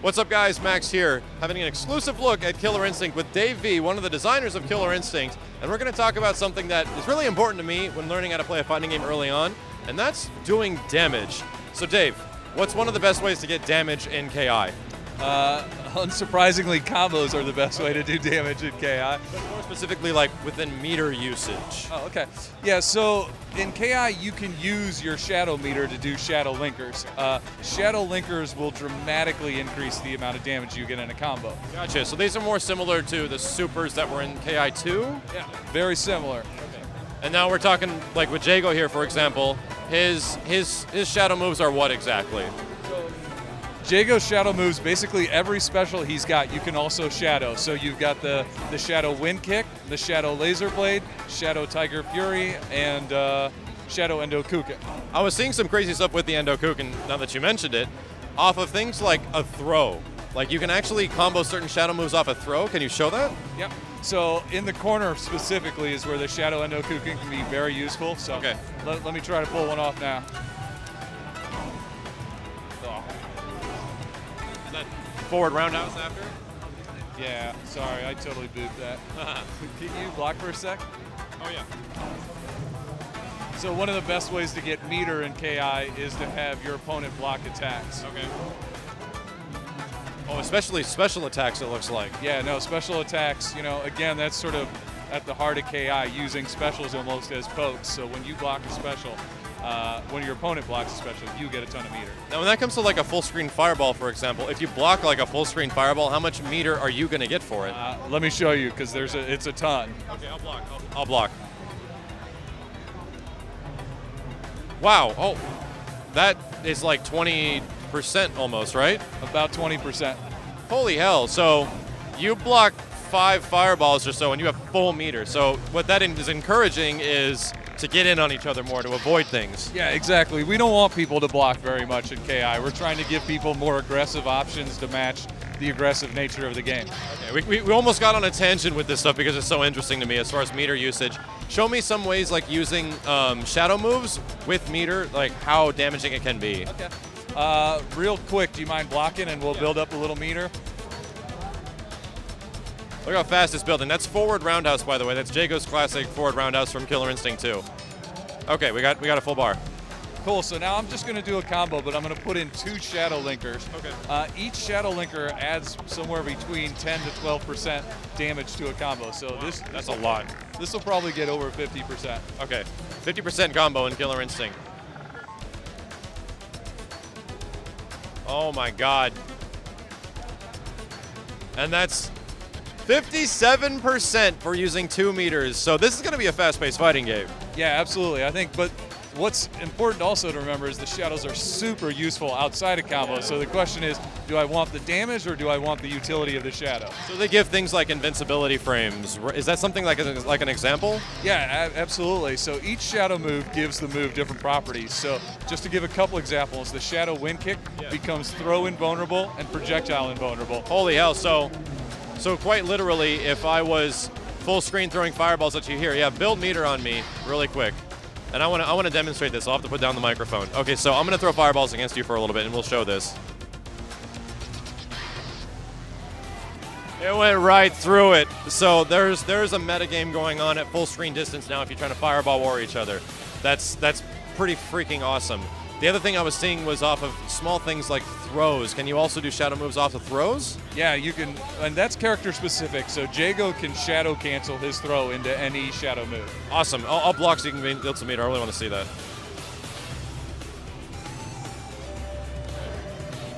What's up guys, Max here, having an exclusive look at Killer Instinct with Dave V, one of the designers of Killer Instinct, and we're going to talk about something that is really important to me when learning how to play a fighting game early on, and that's doing damage. So Dave, what's one of the best ways to get damage in KI? Unsurprisingly, combos are the best way to do damage in KI. But more specifically, like within meter usage. Oh, okay. Yeah, so in KI, you can use your shadow meter to do shadow linkers. Shadow linkers will dramatically increase the amount of damage you get in a combo. Gotcha. So these are more similar to the supers that were in KI2? Yeah, very similar. Okay. And now we're talking, like with Jago here, for example, his shadow moves are what exactly? Jago's shadow moves, basically every special he's got, you can also shadow. So you've got the Shadow Wind Kick, the Shadow Laser Blade, Shadow Tiger Fury, and Shadow Endo Kuken. I was seeing some crazy stuff with the Endo Kuken, now that you mentioned it, off of things like a throw. Like you can actually combo certain shadow moves off a throw. Can you show that? Yep. So in the corner specifically is where the Shadow Endo Kuken can be very useful. So okay. Let me try to pull one off now. Forward roundhouse after? Yeah, sorry, I totally booped that. Can you block for a sec? Oh yeah. So one of the best ways to get meter in KI is to have your opponent block attacks. Okay. Oh, especially special attacks, it looks like. Yeah, no, special attacks, you know, again, that's sort of at the heart of KI, using specials almost as pokes. So when you block a special, when your opponent blocks a special, you get a ton of meter. Now when that comes to like a full screen fireball, for example, if you block like a full screen fireball, how much meter are you going to get for it? Let me show you, because it's a ton. Okay, I'll block. I'll block. Wow, oh, that is like 20% almost, right? About 20%. Holy hell, so you block 5 fireballs or so and you have full meter. So what that is encouraging is to get in on each other more, to avoid things. Yeah, exactly. We don't want people to block very much in KI. We're trying to give people more aggressive options to match the aggressive nature of the game. Okay, we almost got on a tangent with this stuff because it's so interesting to me as far as meter usage. Show me some ways like using shadow moves with meter, like how damaging it can be. Okay. Real quick, do you mind blocking and we'll build up a little meter? Look how fast it's building. That's forward roundhouse, by the way. That's Jago's classic forward roundhouse from Killer Instinct 2. Okay, we got a full bar. Cool, so now I'm just going to do a combo, but I'm going to put in 2 shadow linkers. Okay. Each shadow linker adds somewhere between 10 to 12% damage to a combo. So that's a lot. This will probably get over 50%. Okay, 50% combo in Killer Instinct. Oh my god. And that's 57% for using 2 meters. So this is going to be a fast-paced fighting game. Yeah, absolutely. I think, but what's important also to remember is the shadows are super useful outside of combos. So the question is, do I want the damage or do I want the utility of the shadow? So they give things like invincibility frames. Is that something like an example? Yeah, absolutely. So each shadow move gives the move different properties. So just to give a couple examples, the Shadow Wind Kick becomes throw invulnerable and projectile invulnerable. Holy hell, so quite literally, if I was full screen throwing fireballs at you here, yeah, build meter on me really quick. And I want to demonstrate this. I'll have to put down the microphone. Okay, so I'm going to throw fireballs against you for a little bit, and we'll show this. It went right through it. So there's a metagame going on at full screen distance now if you're trying to fireball war each other. That's pretty freaking awesome. The other thing I was seeing was off of small things like throws. Can you also do shadow moves off of throws? Yeah, you can, and that's character specific. So Jago can shadow cancel his throw into any shadow move. Awesome. I'll block so you can build some meter. I really want to see that.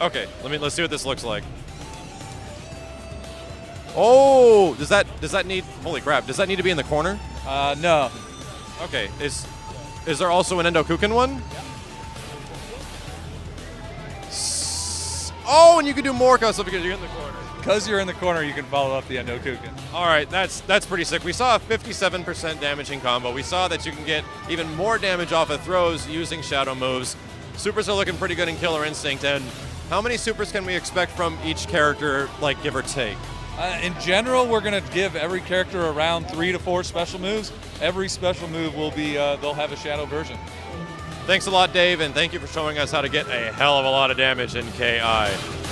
Okay, let's see what this looks like. Oh, does that need? Holy crap! Does that need to be in the corner? No. Okay. Is there also an Endo Kuken one? Yeah. Oh, and you can do more stuff because you're in the corner. Because you're in the corner, you can follow up the Endo Kuken. All right, that's pretty sick. We saw a 57% damaging combo. We saw that you can get even more damage off of throws using shadow moves. Supers are looking pretty good in Killer Instinct. And how many supers can we expect from each character, like give or take? In general, we're going to give every character around 3 to 4 special moves. Every special move will be, they'll have a shadow version. Thanks a lot, Dave, and thank you for showing us how to get a hell of a lot of damage in KI.